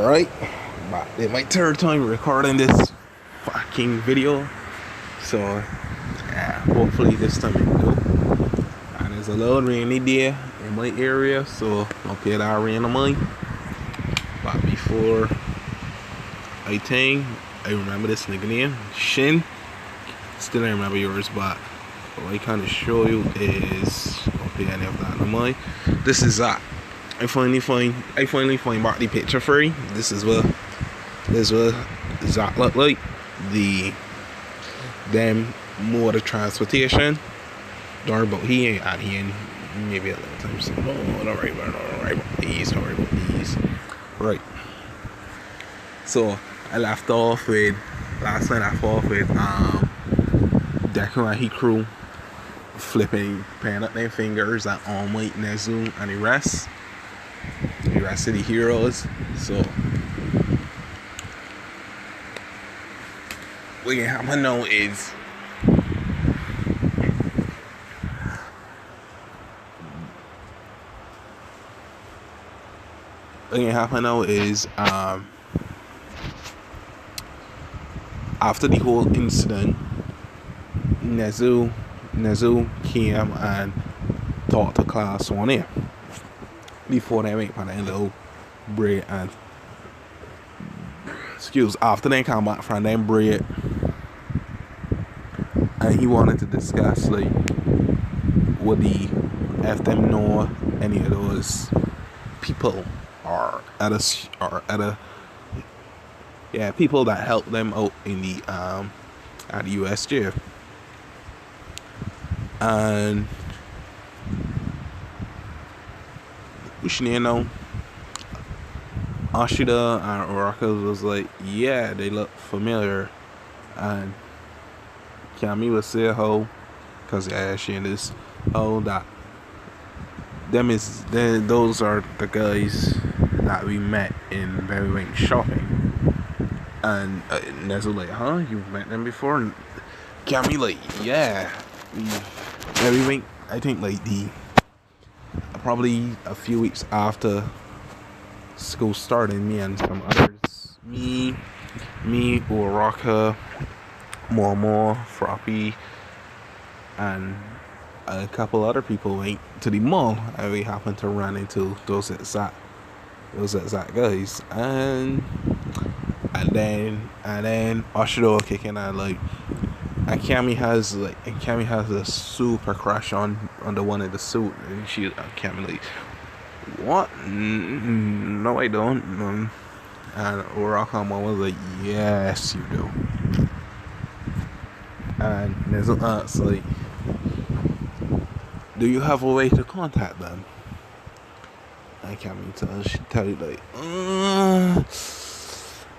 Alright, but it's my third time recording this fucking video, so yeah, hopefully this time it will. And it's a little rainy day in my area, so I'll pay that rain on mine. But before I remember this nigga name, Shin. Still don't remember yours, but what I kind of show you is I'll pay any of that on mine. This is that. I finally find back the picture for you. This is what Zach look like. Them mode of transportation. Don't worry about he ain't maybe a little time. So don't worry about these. Right. So last night I left off with Deku and he crew flipping, paying up their fingers at All Might, Nezu, and the rest of the heroes. So what you have to know is after the whole incident, Nezu came and taught the class on it before they make a little break, and after they come back from them break, and he wanted to discuss like would he if them know any of those people or people that helped them out in the at the USJ. And you know, Ashida and Oraka was like, yeah, they look familiar. And Kami was say how, cause she and this that those are the guys that we met in Very Wing shopping. And Nezu like, huh? You've met them before? And Kami like, yeah, Very Wing. I think like probably a few weeks after school started, me and some others, me, Oraka, Momo, Froppy, and a couple other people went to the mall, and we happened to run into those exact guys, and then Oshido kicking out like. And Kami has a super crush on the one in the suit, and Kami like, what? No, I don't. And Urakama was like, yes, you do. And Nezu asks like, do you have a way to contact them? And Kami tell you like,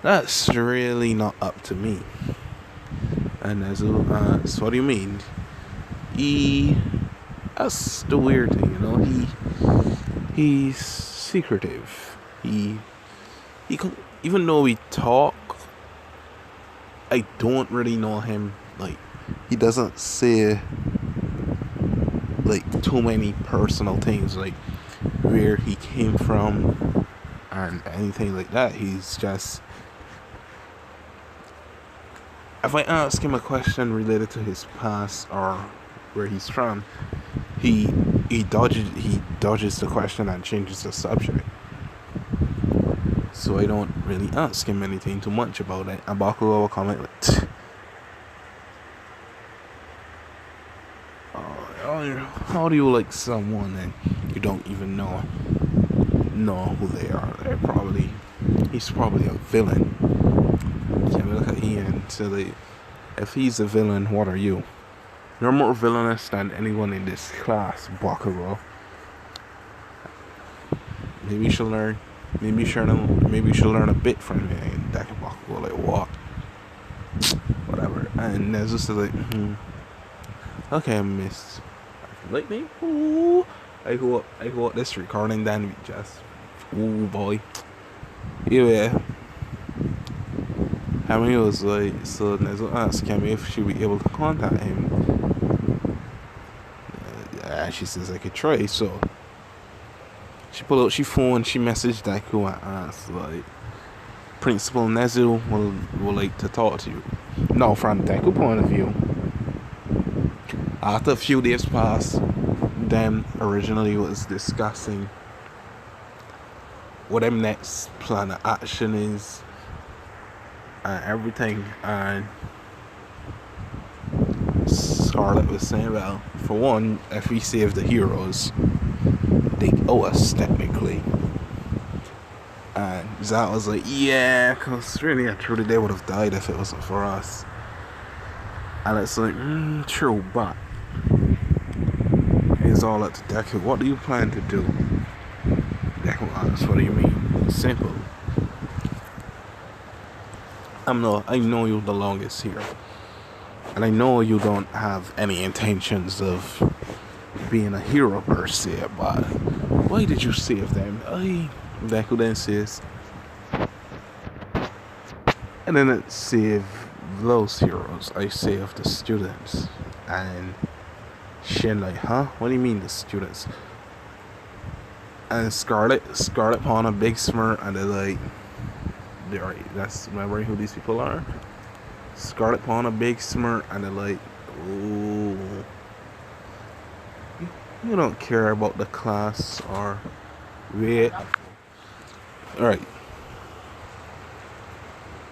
that's really not up to me. And Nezu asks, what do you mean? That's the weird thing, you know. He's secretive. He even though we talk, I don't really know him. Like, he doesn't say like too many personal things, like where he came from and anything like that. He's just, if I ask him a question related to his past or where he's from, he dodges the question and changes the subject. So I don't really ask him anything too much about it. And Bakugo will comment like, how do you like someone and you don't even know who they are? He's probably a villain. Can we look at Ian and say like, if he's a villain, what are you? You're more villainous than anyone in this class, Bakugo. Maybe you should learn a bit from me. And that Bakugo like, what? Whatever. And Nezu said like, okay, miss. Like me? Ooh. I hope this recording then we just, ooh boy. Yeah. Kami was like, so Nezu asked Kami if she'd be able to contact him. She says I could try, so she pulled out she phone, she messaged Deku and asked like, Principal Nezu will like to talk to you. Now, from Deku point of view, after a few days passed, them originally was discussing what them next plan of action is and everything, and Scarlet was saying, well, for one, if we save the heroes, they owe us technically. And Zat was like, yeah, because really and truly they would have died if it wasn't for us. And it's like, true, but it's all up to Deku. What do you plan to do? Deku asks, what do you mean? Simple. I know you're the longest here. And I know you don't have any intentions of being a hero per se, but why did you save them? Deku then says, and then it saved those heroes. I saved the students. And Shin like, huh? What do you mean the students? And Scarlet upon a big smirk, and they're like, that's remember who these people are? Scarlet upon a big smirk, and they're like, ooh, you don't care about the class or wait. Alright.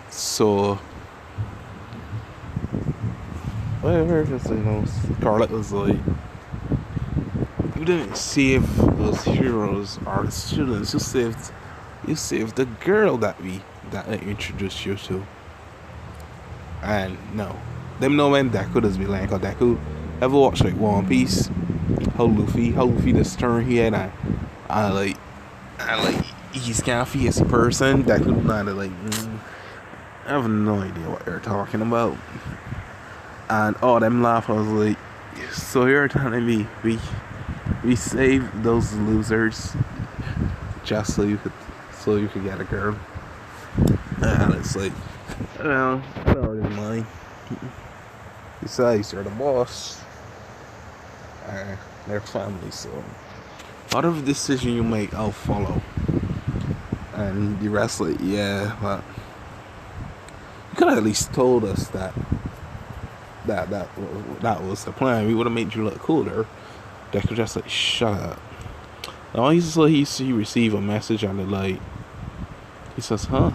So whatever, Scarlet was like, you didn't save those heroes or the students, you saved the girl that I introduced you to. And no, them know when Deku does be like, cause Deku ever watch like One Piece, how Luffy just turn here and like he's kind of fierce person. Deku kind of like, I have no idea what they're talking about. And all them laugh. I was like, so you're telling me we saved those losers just so you could get a girl? And it's like, I don't really mind. Besides, you're the boss. They're family, so whatever decision you make, I'll follow. And the rest, like, yeah, but you could have at least told us that was the plan. We would have made you look cooler. Deku just like, shut up. Now he received a message on the light. He says, huh?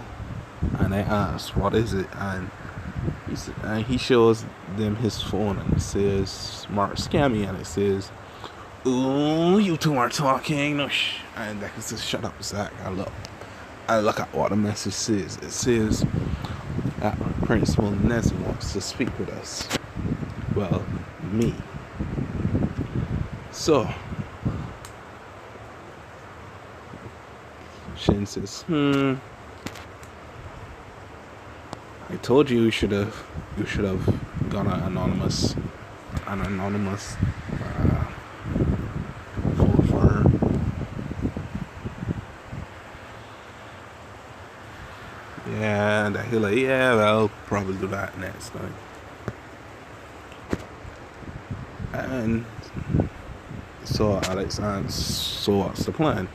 And they ask, what is it? And he shows them his phone, and it says Smart Scammy, and it says, ooh, you two are talking. No, and Deku says, shut up, Zach. I look at what the message says. It says that Principal Nezu wants to speak with us. Well, me. So Shin says, I told you should have gone an anonymous vote for her. Yeah, and he's like, yeah, I'll probably do that next time. And so Alex asks, so what's the plan?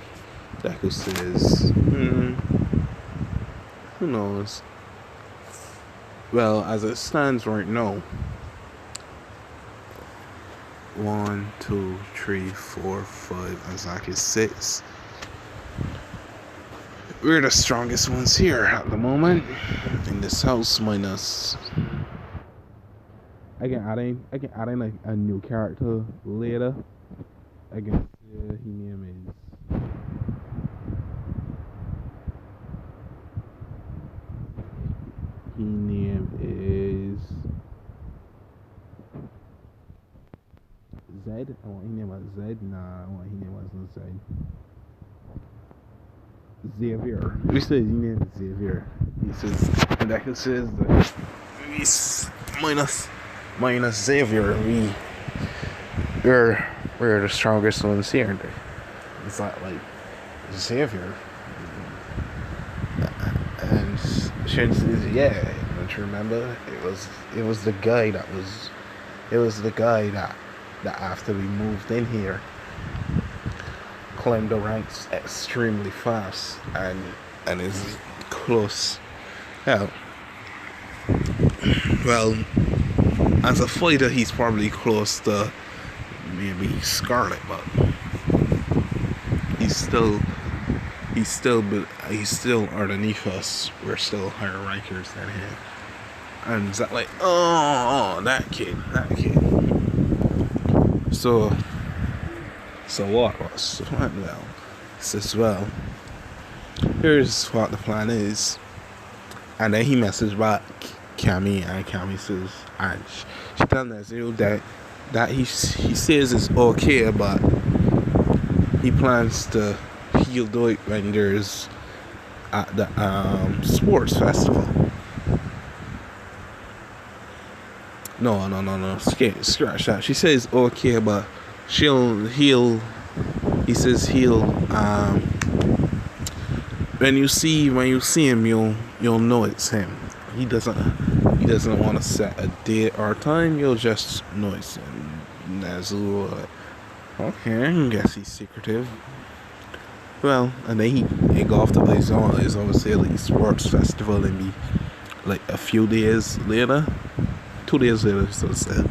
Deku says, who knows? Well, as it stands right now, 1, 2, 3, 4, 5, and Zach is 6. We're the strongest ones here at the moment in this house, minus I can add in like a new character later. I guess his name is Zed. I want his name was Zed. Nah, I want his name was Zed. Xavier. We said his name is Xavier. He says, and that says that we minus Xavier, we're the strongest ones here. It's not like Xavier. And Shin says, yeah, don't you remember? It was the guy that after we moved in here climbed the ranks extremely fast and is close Hell, well, as a fighter, he's probably close to maybe Scarlet, but he's still he's still underneath us. We're still higher rankers than him. And it's like, oh, that kid. So what was the plan? Well, says, well, here's what the plan is. And then he messaged back Cammy, and Cammy says, and she telling us, that he says it's okay, but he plans to he'll do it when there's at the sports festival. No. Scratch that. She says okay, but he says he'll when you see him, you'll know it's him. He doesn't want to set a date or time. You'll just know it's him. Nazul. Okay, I guess he's secretive. Well, and then he go off to his obviously like sports festival and be like a few days later, 2 days later. So said,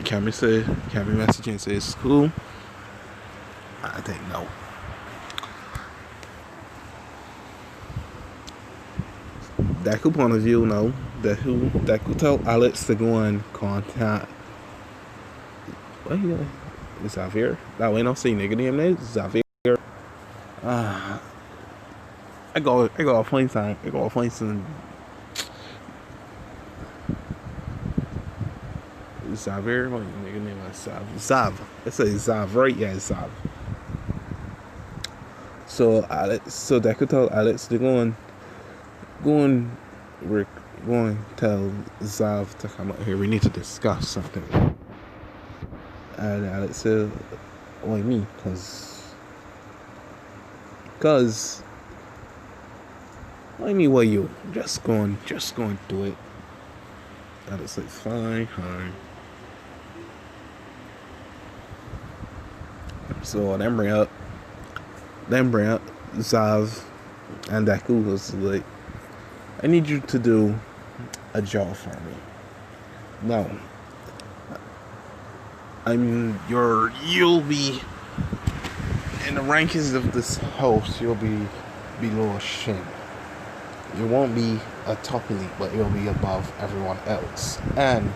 Cammy message and say it's cool. I think no. Deku point of view, no. Deku tell Alex to go and contact. What he doing? Xavier? That way, don't say nigga name there. Xavier. I gotta find some. Xavier, what nigga name is Zav. Let's say Zav, right? Yeah, Zav. So Deku tell Alex to go and we're going to tell Zav to come up here. We need to discuss something. And Alex said, why me? Cause why me? Why you? Just go and do it. Alex said, fine. So then bring up Zav, and Deku was like, I need you to do a job for me. No. You'll be in the rankings of this house, you'll be below Shin. You won't be a top elite, but you'll be above everyone else. And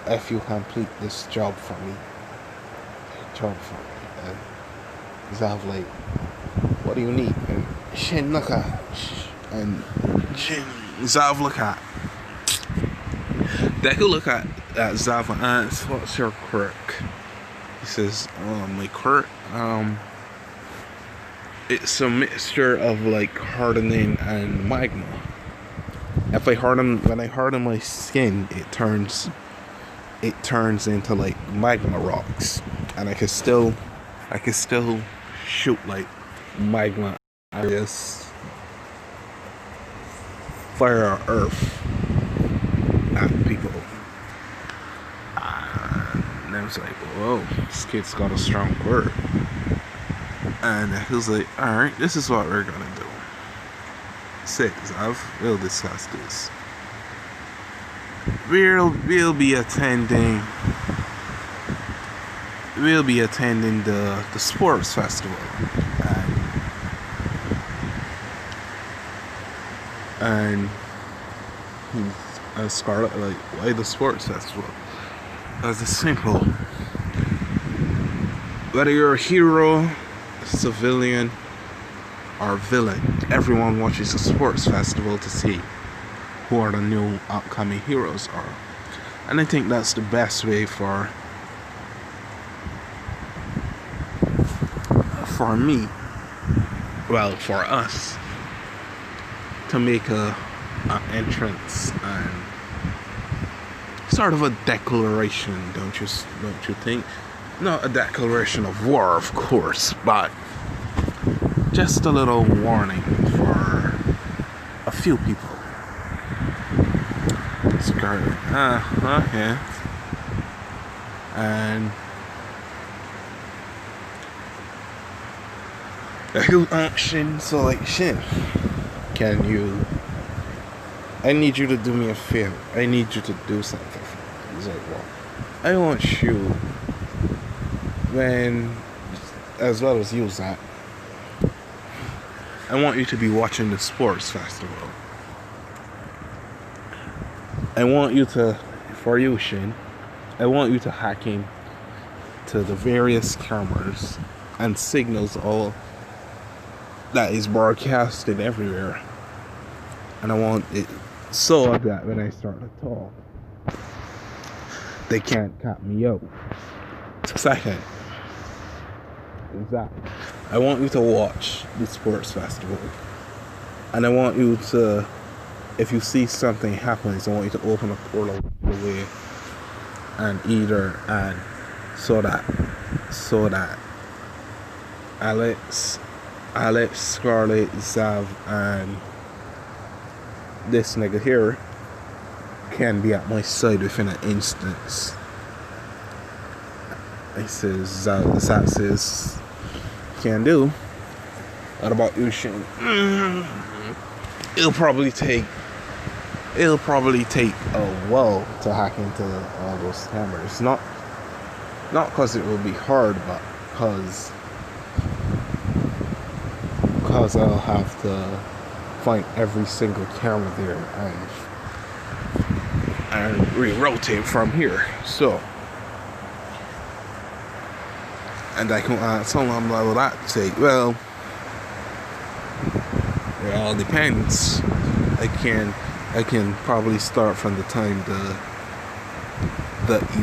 if you complete this job for me, and Zav like, what do you need? And Shin look at, and Zav look at. Deku look at Zav and asks, what's your quirk? He says, my quirk, it's a mixture of like hardening and magma. When I harden my skin, it turns into like magma rocks, and I can still shoot like magma. I just fire earth at people. And I was like, whoa, this kid's got a strong quirk. And he was like, alright, this is what we're gonna do. We'll discuss this. We'll be attending the sports festival. And Scarlet, like, why the sports festival? It's simple. Whether you're a hero, civilian, or villain, everyone watches the sports festival to see who are the new upcoming heroes are. And I think that's the best way for me, well, for us, to make an entrance and sort of a declaration, don't you think? Not a declaration of war, of course, but just a little warning for a few people. Scarlet, okay. And Shin, so like, Shin, can you I need you to do me a favor. I need you to do something for me. He's like, well, I want you, when, as well as you, Zach, I want you to be watching the sports festival. I want you to, for you, Shin, I want you to hack in to the various cameras and signals all that is broadcasted everywhere. And I want it so that when I start to talk, they can't cut me out. Second, is that I want you to watch the sports festival. And I want you to, if you see something happening, I want you to open a portal away and so that Alex, Scarlett, Zav, and this nigga here can be at my side within an instance. I says, Zav says, can do. What about you, Shane? It'll probably take a while to hack into all those cameras. Not because it will be hard, but because I'll have to find every single camera there and re-rotate from here. So, and I can so I'm like that to say, well, it all depends. I can probably start from the time the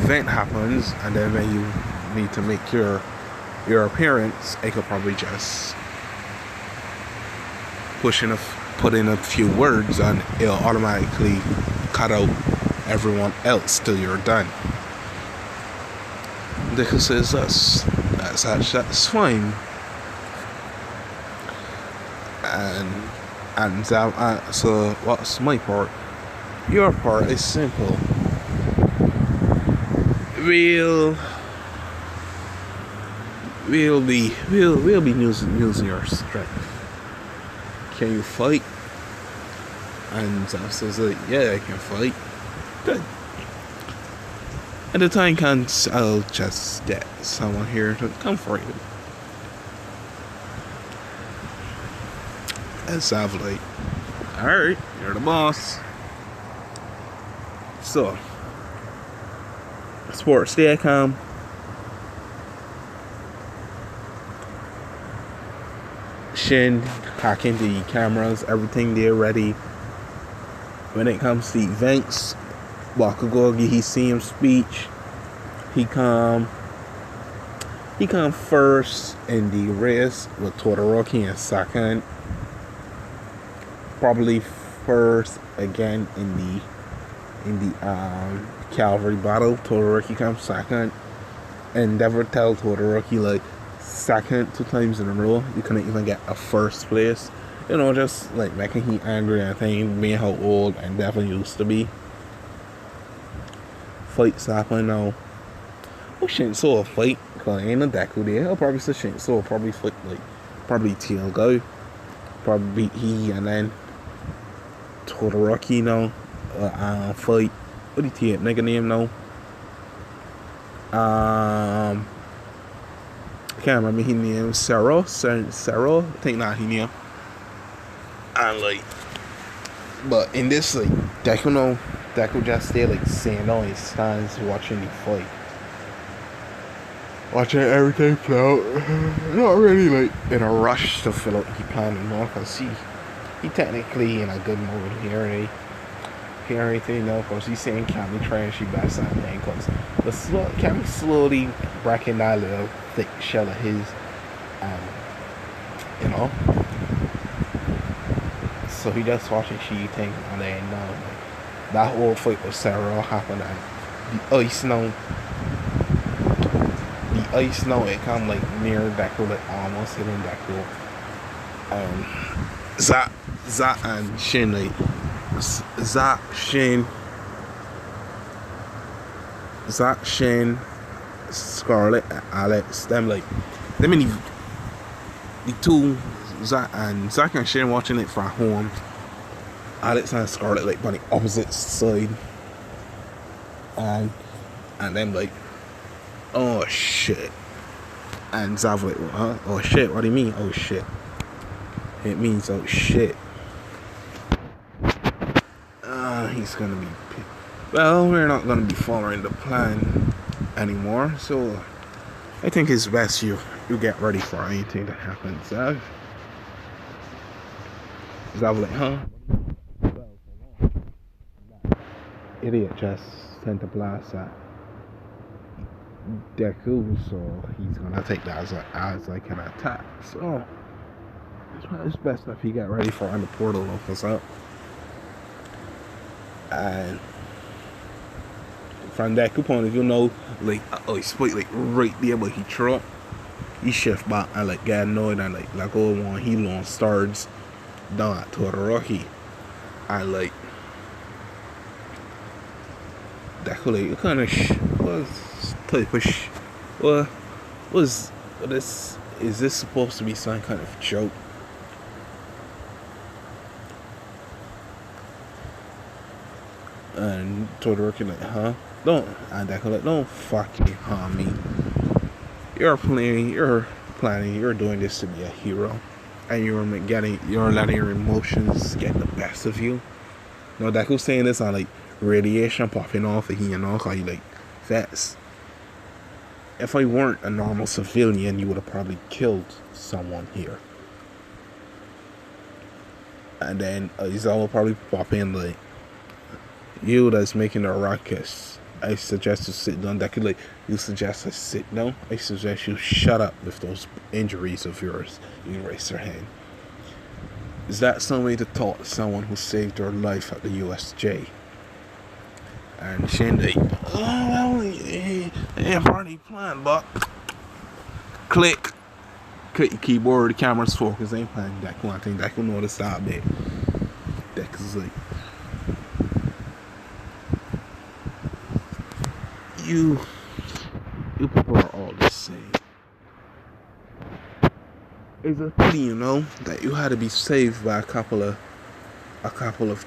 event happens, and then when you need to make your appearance, I could probably just put in a few words, and it'll automatically cut out everyone else till you're done. Deku says that's fine. And so what's my part? Your part is simple. We'll be using your strength. Can you fight? And Zav says, yeah, I can fight. Good. And the time comes, I'll just get someone here to come for you. And Zav like, alright, you're the boss. So, sports day come. Shin hacking the cameras, everything there ready. When it comes to events, Bakugogi, he see him speech. He come first in the race with Todoroki and second. Probably first again in the cavalry battle. Todoroki comes second. And never tell Todoroki like second 2 times in a row. You couldn't even get a first place. You know, just like making him angry and thing, being how old and Devin used to be. Fights happen now. Oh, Shinso a fight, cause ain't a Deku there. I'll probably say Shinso probably fight probably Teal go. Probably beat he and then Todoroki now. Fight. What do you think nigga name now? I can't remember his name. Sero? I think not his name. And like, but in this like Deku just there like sitting on his stands watching the fight. Watching everything play out. Not really like in a rush to fill out the plan anymore, cause he technically in a good mood here. Hear anything now, cause he's saying Cammy trying she best at thing, cause Cammy slowly breaking that little thick shell of his, you know. So he just watching she think and then that whole fight with Sarah happened, and the ice now it come like near Deku, like almost hitting Deku. Zach and Shin like Zach, Shin, Scarlett, Alex, them like them in the two Zach and Shin watching it from home. Alex and Scarlet like on the opposite side, and then like, oh shit, and Zav like, huh? Oh shit, what do you mean? Oh shit, it means oh shit. He's gonna be. Well, we're not gonna be following the plan anymore, so I think it's best you get ready for anything that happens. Zav like, huh? Idiot just sent a blast at Deku, so he's gonna take that as like an attack. So it's best if he get ready for when the portal opens up. And from Deku point of view, like he split like right there, but he throw up. He shift back and like get annoyed and like go on he long starts down at Todoroki and like Deku like kind of was type of was this is this supposed to be some kind of joke? And Todoroki like, huh? Don't, and Deku like, don't fucking harm me. You're planning, you're doing this to be a hero, and you're letting your emotions get the best of you. No, Deku's saying this on like radiation popping off of him, cause he like vets. If I weren't a normal civilian, you would have probably killed someone here. And then Izawa will probably pop in like, you that's making a ruckus, I suggest you sit down. That could like, you suggest I sit down. I suggest you shut up with those injuries of yours. You raise your hand. Is that some way to talk to someone who saved their life at the USJ? And Shane like, oh well, yeah, party plan, but click your keyboard, the camera's focused. Ain't playing Deku. I think Deku know the style bit. Deku's like, you people are all the same. It's a pity, that you had to be saved by a couple of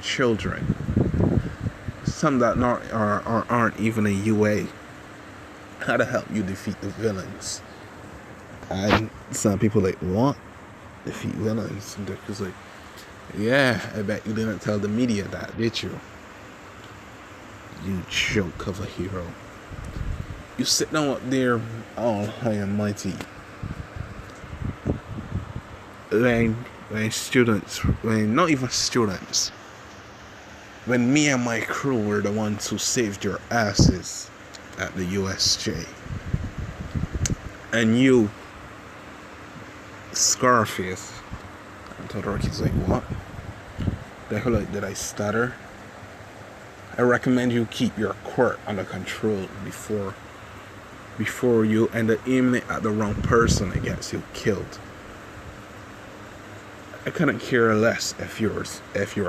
children. Some that aren't even a UA. How to help you defeat the villains. And some people like, what? Defeat villains? And Deku's like, yeah, I bet you didn't tell the media that, did you? You joke of a hero. You sit down up there, all high and mighty. When not even students, when me and my crew were the ones who saved your asses at the USJ. And you, Scarface, and Todoroki's like, what? Deku like, did I stutter? I recommend you keep your quirk under control before you end up aiming it at the wrong person, it gets you killed. I couldn't care less if you're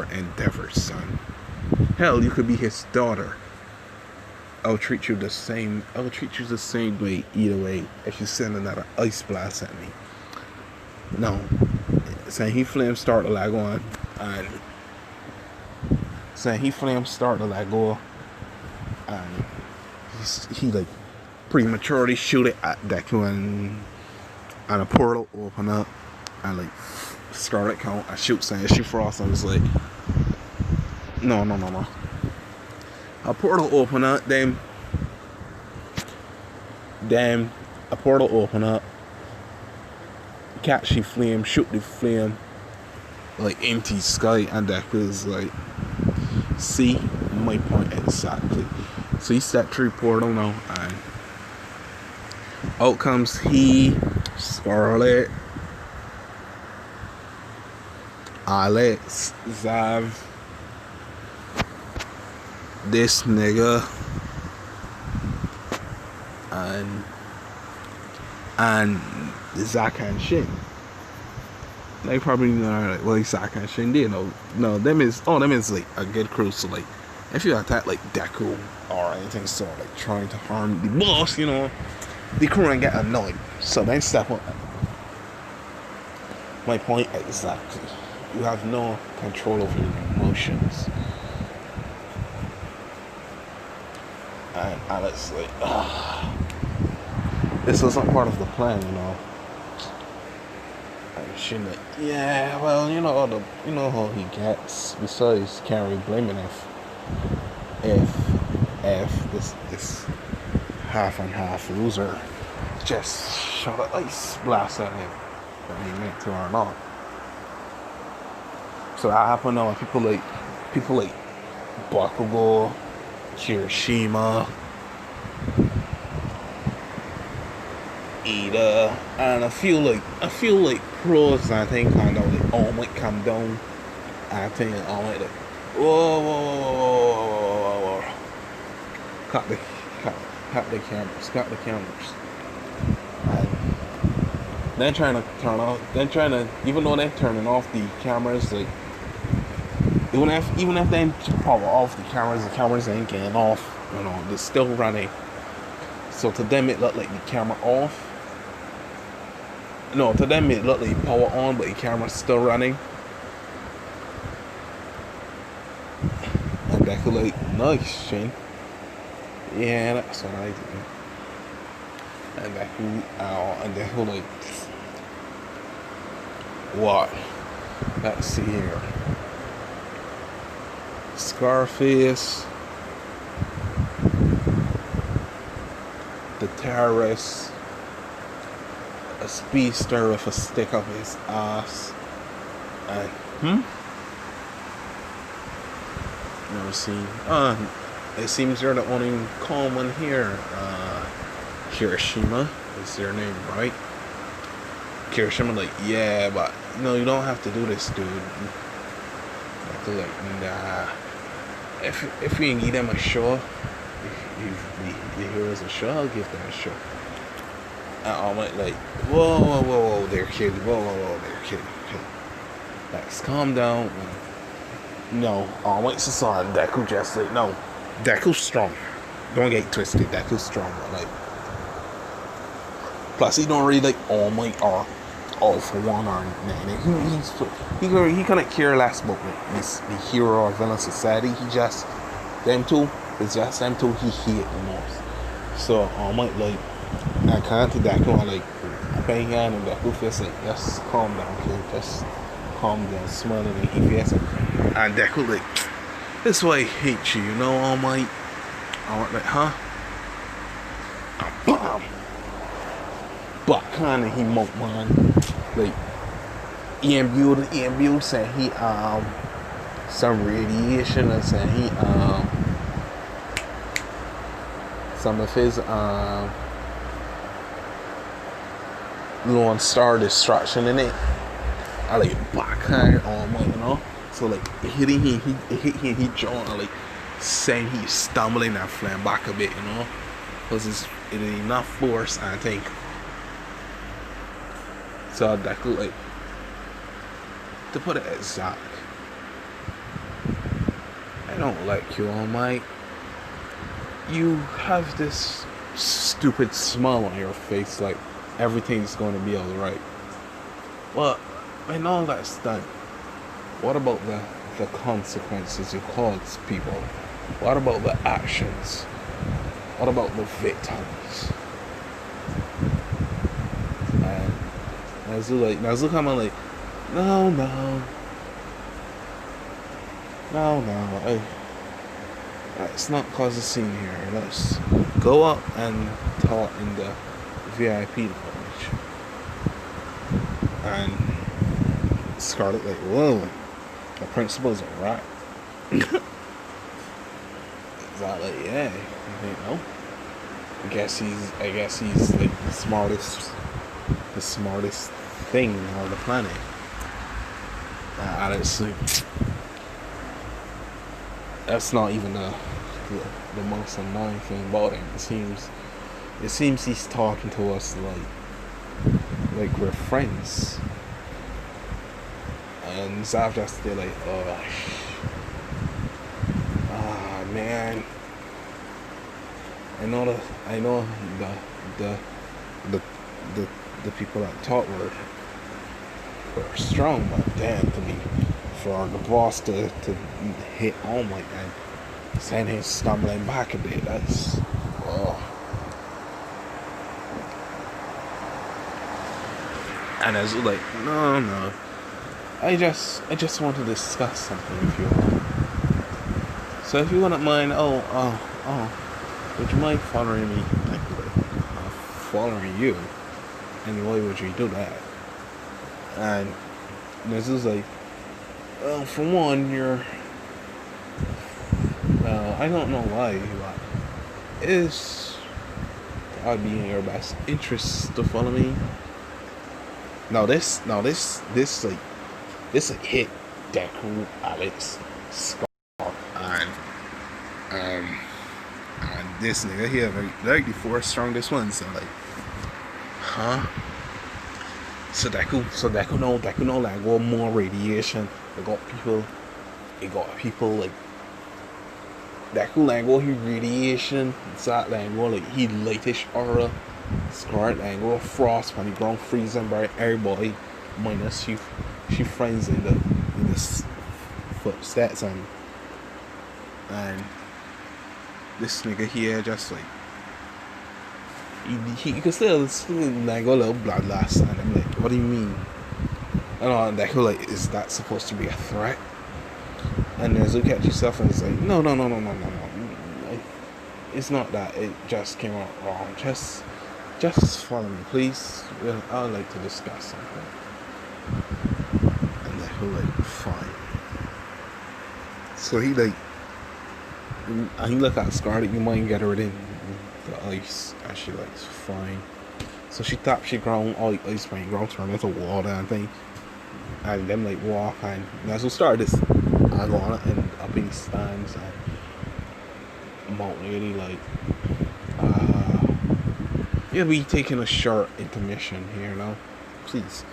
Endeavor's son. Hell, you could be his daughter. I'll treat you the same way either way if you send another ice blast at me. No. Saying he flames start to lag on and he like prematurely shoot it at Deku and a portal open up and like Scarlet count I shoot Frost. I was like, no. A portal open up, then a portal open up, catch the flame, shoot the flame, like empty sky, and Deku is like, see my point exactly. So he set 3 portal now, and out comes he, Scarlet, Alex, Zav, this nigga, and Zack and Shin. They probably know like, well, Zack and Shin did. No, them is like a good crew. So like, if you attack like Deku or anything, so like trying to harm the boss, the crew and get annoyed. So then step up. My point exactly. you have no control over your emotions. And Alex like, this wasn't part of the plan, you know. And she like, yeah, well, you know how he gets. Besides, can't really blame him if this half and half loser just shot an ice blast at him that he meant to or not. So that happened now. People like Bakugo, Kirishima, Ida, and I feel like pros. I think kind of like all might come down. I think all might like whoa. Cut the cameras. And then trying to even though they're turning off the cameras, like even if they power off the cameras ain't getting off. You know, they're still running. So to them it looked like the camera off. No, to them it looked like power on, but the camera's still running. And Deku like, nice, Shane. Yeah, that's what I do. And Deku like, what? Let's see here. Scarface, the terrorist, a speedster with a stick up his ass, and never seen. It seems you're the only calm one here. Kirishima is your name, right? Kirishima like, yeah, but you don't have to do this, dude. Like, nah. If we can give them a show, if the heroes a show, I'll give them a show. And I'm like, whoa, they're kidding. Whoa, they're kidding. Let's calm down. No, I'm like, sorry, Deku just like, no, Deku's strong. Don't get twisted. Deku's strong. Like, plus he don't really like All Might or All for One or anything. He couldn't care less about the hero or villain society. He just them two. It's just them two he hate the most. So All Might like, I can't to Deku. I like bang hand and Deku face like, just calm down, kid. Just calm down, smiling and he face it. And Deku like, this is why I hate you, All Might. I went like, huh? Bam! But kinda he mocked man. Like Ian said he some radiation and said he some of his Lone Star destruction in it. I like backhand All Might, So like hitting him, he John like saying he's stumbling and flying back a bit, because it ain't enough force, I think. So that like, to put it exact, I don't like you, All Might. You have this stupid smile on your face, like everything's going to be alright. Well, when all that's done, what about the consequences you cause people? What about the actions? What about the victims? And Nazu come on like, no. Let's not cause a scene here. Let's go up and talk in the VIP lounge. And Scarlet like, whoa, the principal's a rat. Is that like, yeah, I think no. I guess he's like the smartest thing on the planet. Honestly, that's not even the most annoying thing about him. It seems he's talking to us like we're friends. And Zav just still like, man. I know the people that taught were strong, but damn, to me, for the boss to hit home like that, send him stumbling back a bit. That's oh. And I was like, no. I just want to discuss something with you all. So if you wouldn't mind, would you mind following me? Like, following you? And why would you do that? And this is like, well, for one, I don't know why, but I'd be in your best interest to follow me. This hit Deku, Alex, Scott, and this nigga here, like the four strongest ones. So like, huh? So Deku know like one more radiation. It got people like Deku like what he radiation. It's that like what like he lightish aura. Scarlet like what frost when he ground freezing by everybody. Minus she finds in the footsteps and this nigga here just like he can still like go a little bloodlust and I'm like, what do you mean? And that like, is that supposed to be a threat? And then look at yourself and it's like, no. Like, it's not that. It just came out wrong. Just follow me, please. I'd like to discuss something. And that like, fine. So he like, and he look at Scarlet. You might get her in the ice, and she like, fine. So she thought she ground all the ice paint ground turn into water and thing. And them like walk and that's what started this. I go on and up in stands and Mount Lady like yeah, we taking a short intermission here now. Please.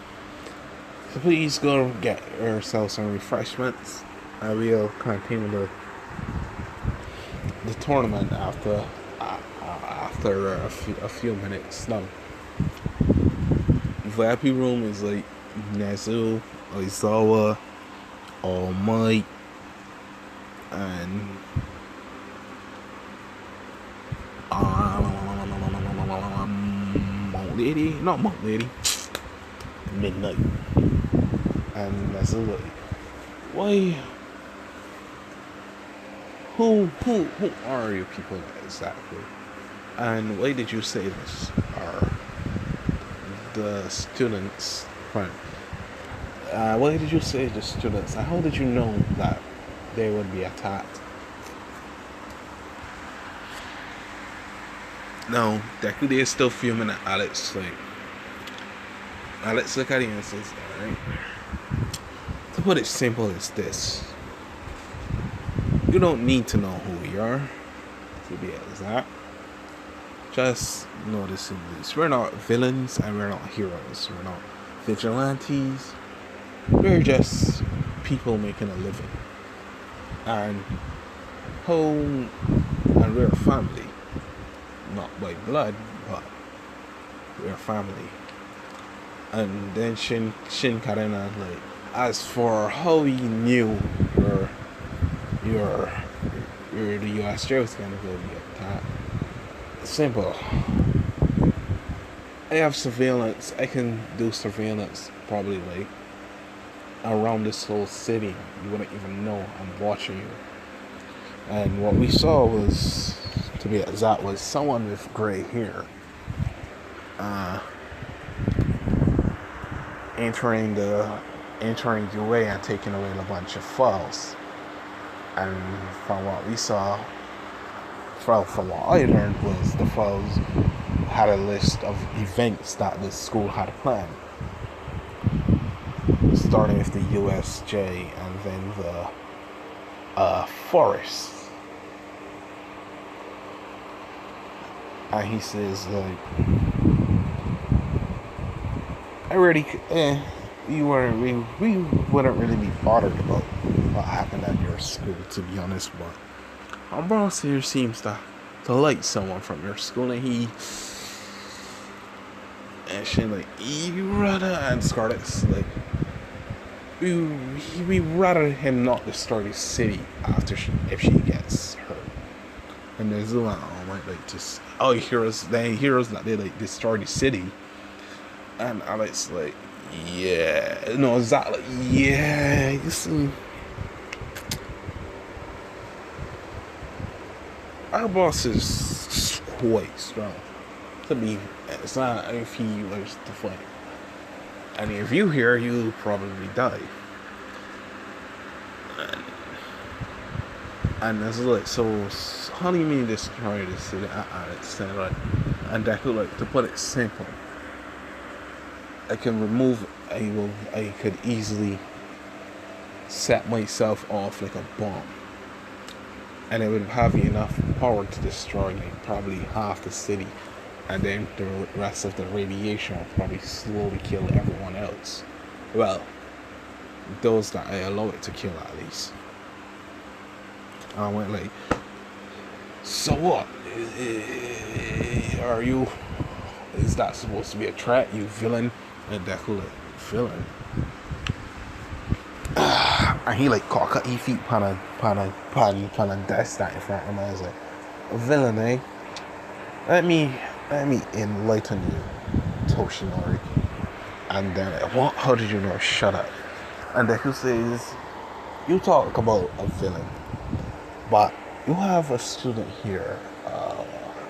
So please go get yourself some refreshments. And we'll continue the tournament after a few minutes. Now VIP room is like Nezu, Aizawa, All Might, and Mount Lady, Midnight, and Nezu. Like, why? Who are you people exactly? And why did you say this are the students? Right. Why did you say the students? And how did you know that they would be attacked? No, Deku is still fuming at Alex. Like, Alex, look at him and says, alright. To put it simple as this. You don't need to know who we are, to be exact. Just noticing this. We're not villains and we're not heroes. We're not vigilantes. We're just people making a living. And home, and we're a family. Not by blood, but we're a family. And then Shin Karena, like, as for how he knew the US was gonna go be attacked. Simple. I have surveillance. I can do surveillance probably like around this whole city. You wouldn't even know I'm watching you. And what we saw was, to be exact, was someone with gray hair entering the way and taking away a bunch of files. And from what we saw, from what I learned, was the files had a list of events that the school had planned, starting with the USJ and then the forest. And he says, like, we wouldn't really be bothered about what happened at your school, to be honest, but our boss here seems to like someone from your school, and she like, you rather, and Scarlett's like, we rather him not destroy the city after if she gets hurt. And there's like, oh my, like just heroes, they heroes that they like destroy the city, and Alex like, yeah, no, exactly, yeah, you see, our boss is quite strong. To be, it's not if he learns to fight. And if you hear, you'll probably die. And it's like, so how do you mean destroy the city? It's like, and that could, like, to put it simple, I can remove I could easily set myself off like a bomb, and it would have enough power to destroy like probably half the city, and then the rest of the radiation will probably slowly kill everyone else. Well, those that I allow it to kill at least. And I went like, so what? Are you? Is that supposed to be a threat, you villain? And Deku like, villain. And he like caught his feet pan a desk that in front of him. I was like, a villain, eh? Let me enlighten you, Toshinori. And then what? How did you know? Shut up. And Deku says, you talk about a villain, but you have a student here.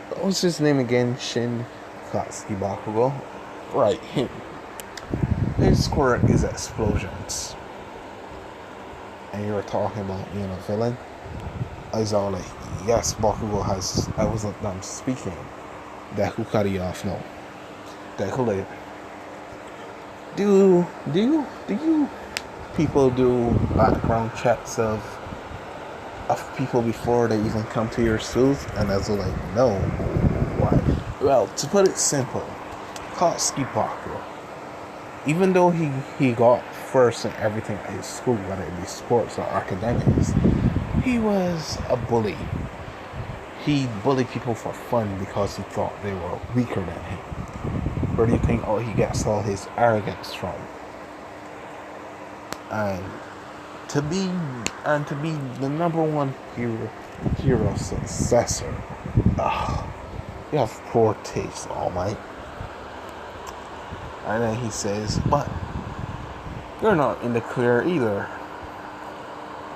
What was his name again? Shin Katsuki Bakugo. Right, him. His quirk is explosions. And you were talking about being a villain. I was all like, yes, Bakugo has. I wasn't done speaking. Deku cut you off now. Deku like, do you people do background checks of people before they even come to your schools? And I was like, no. Why? Well, to put it simple, Katsuki Bakugo, even though he got first in everything at his school, whether it be sports or academics, he was a bully. He bullied people for fun because he thought they were weaker than him. Where do you think he gets all his arrogance from? And to be the number one hero successor, you have poor taste, All Might. And then he says, but you're not in the clear either.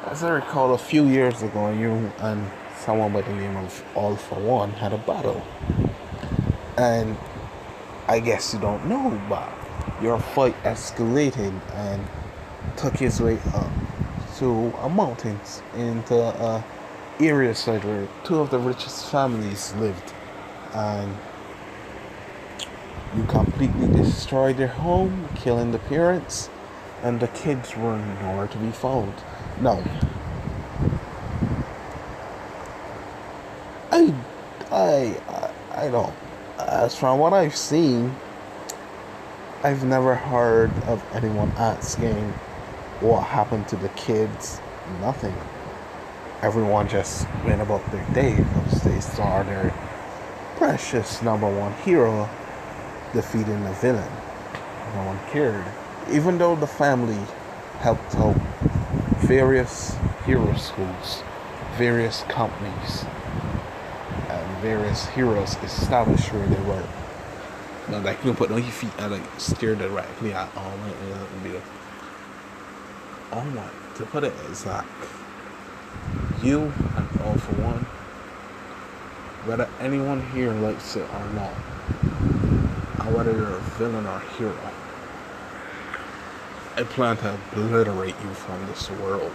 As I recall, a few years ago, you and someone by the name of All For One had a battle. And I guess you don't know, but your fight escalated and took his way up to a mountain into a area side where two of the richest families lived. And you completely destroyed their home, killing the parents, and the kids were nowhere to be found. No. I don't. As from what I've seen, I've never heard of anyone asking what happened to the kids. Nothing. Everyone just went about their day because they saw their precious number one hero defeating the villain. No one cared. Even though the family helped out various hero schools, various companies, and various heroes established where they were. Now, like, you can put on your feet and like stare directly at All Might and be like, All Might. To put it as like, you and All For One, whether anyone here likes it or not, and whether you're a villain or a hero, I plan to obliterate you from this world.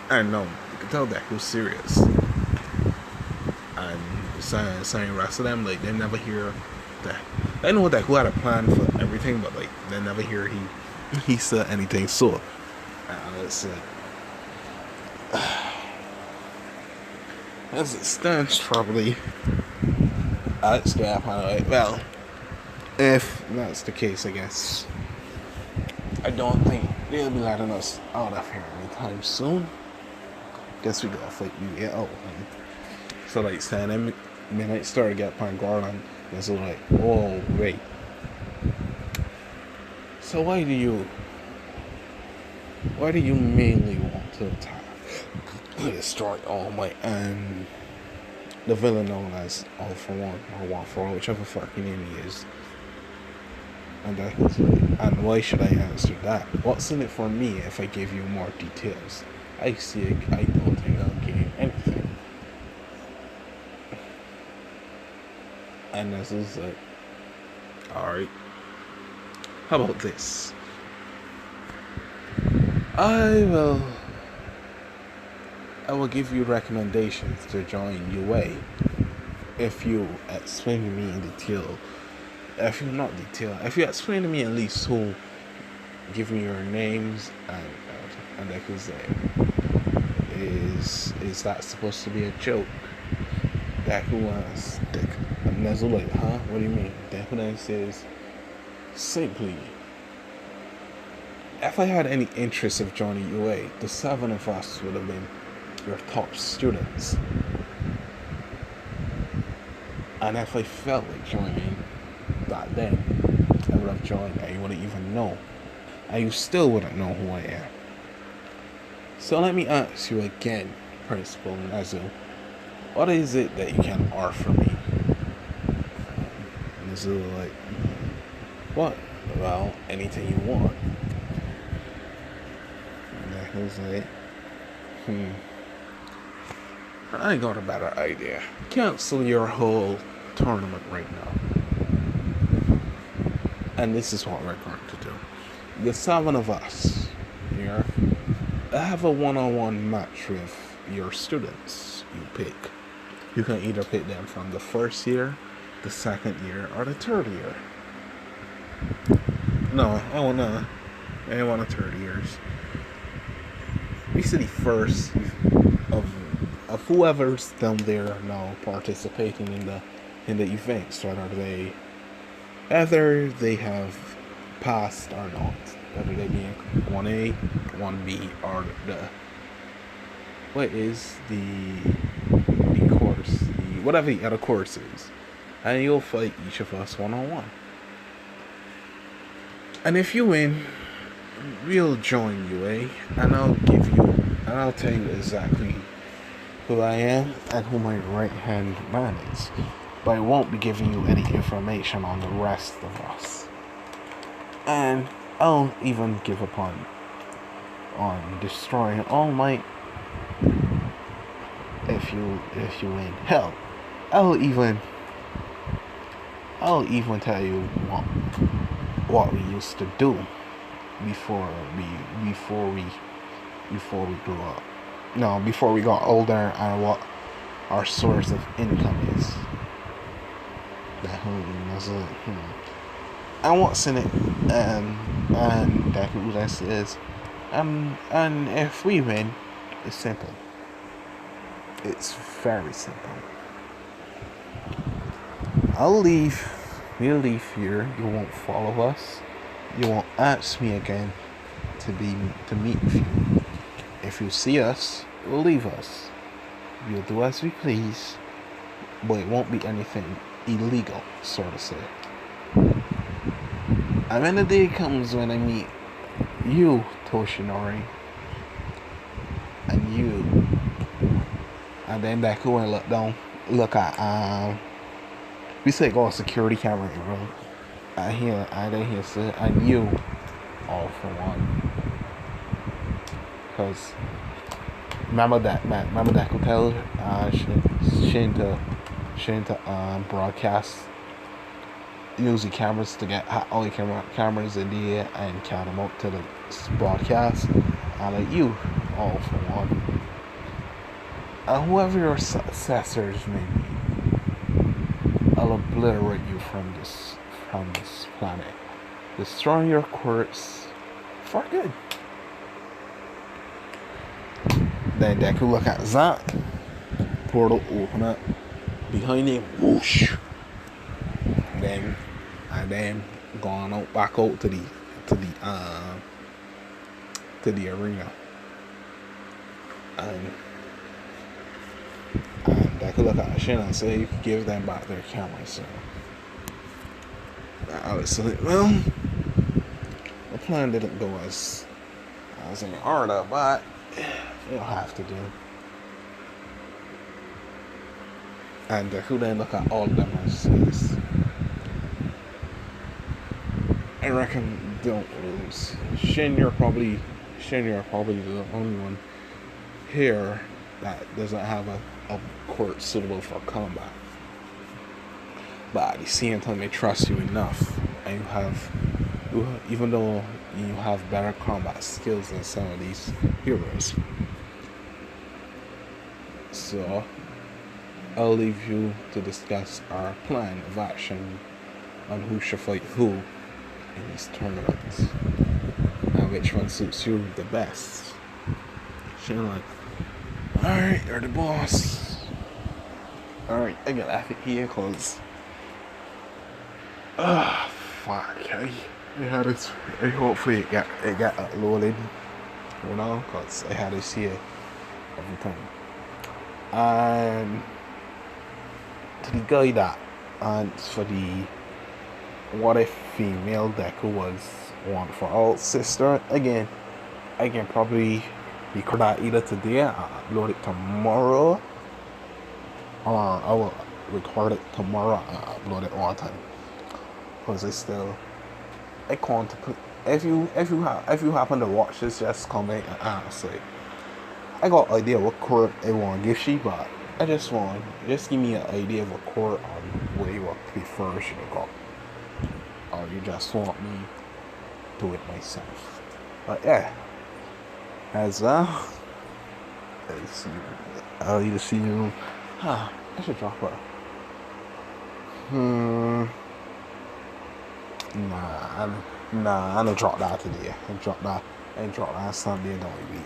And no, you can tell that who's serious. And saying rest of them, like, they never hear that. I know that who had a plan for everything, but like they never hear he said anything. So let's see. As it stands, probably Alex Gap. Well, if that's the case, I guess I don't think they'll be letting us out of here anytime soon. Guess we gotta fight you out. So like saying, midnight started to get upon Garland, and so like, oh wait. So why do you Why do you mainly want to attack, destroy All Might, and the villain known as All for One or One for All, whichever fucking name he is? And why should I answer that? What's in it for me if I give you more details? I don't think I'll gain anything. And this is like, alright. How about this? I will give you recommendations to join UA if you explain to me in detail. If you explain to me at least who, give me your names and I can say, is that supposed to be a joke? Deku was and Nezu like, huh? What do you mean? Deku then says, simply, if I had any interest of joining UA, the 7 of us would have been your top students. And if I felt like joining back then, I would have joined and you wouldn't even know. And you still wouldn't know who I am. So let me ask you again, Principal Nezu, what is it that you can offer me? And Nezu like, what? Well, anything you want. And he was like, I got a better idea. Cancel your whole tournament right now. And this is what we're going to do. The 7 of us here have a one-on-one match with your students you pick. You can either pick them from the first year, the second year, or the third year. No, I want the third years. Basically, first of whoever's down there now participating in the events, whether they have passed or not, whether they be in 1A, 1B, or the course, whatever the other course is, and you'll fight each of us one-on-one. And if you win, we'll join UA, and I'll tell you exactly who I am and who my right-hand man is. But I won't be giving you any information on the rest of us. And I'll even give up on destroying All Might if you win. Hell, I'll even tell you what we used to do before we grew up. No, before we got older, and what our source of income is. And what's in it, and that who this is. And if we win, it's simple. It's very simple. We'll leave here. You won't follow us. You won't ask me again to meet with you. If you see us, you'll leave us. You'll do as we please, but it won't be anything illegal, so to say. And when the day comes when I meet you, Toshinori, and then back when I look at we say go security camera, bro. I hear say, and you, All for One. Because remember that could tell Shinta broadcast using cameras to get all the cameras in the air and count them up to the broadcast. And like you, All for One. And whoever your successors may be, I'll obliterate you from this planet, destroying your quirks for good. Then Deku look at Zack. Portal open up behind him. Whoosh. And then going out back out to the arena. And Deku look at Shin and say you could give them back their cameras. So Alex said, well, the plan didn't go as things in order, but you'll have to do. And who then look at all of them and says, I reckon don't lose. Shinya probably the only one here that doesn't have a quirk suitable for combat. But at the same time, they trust you enough, and even though you have better combat skills than some of these heroes. So I'll leave you to discuss our plan of action on who should fight who in these tournaments and which one suits you the best. She's like, alright, you're the boss. Alright, I got out of here because fuck, I had it. Hopefully it got uploaded, you know, because I had to see it every time. And to the guy that for the what if female deku was one for all sister, again, I can probably record that either today and upload it tomorrow, or I will record it tomorrow and upload it one time. Because I can't put. If you happen to watch this, just comment and answer. I got an idea what quirk I want to give she, but I just give me an idea of a quirk on what you would prefer she to go. Or you just want me to do it myself. But yeah, as I'll either see you. I should drop her. Nah, I don't drop that today. I drop that Sunday, don't we?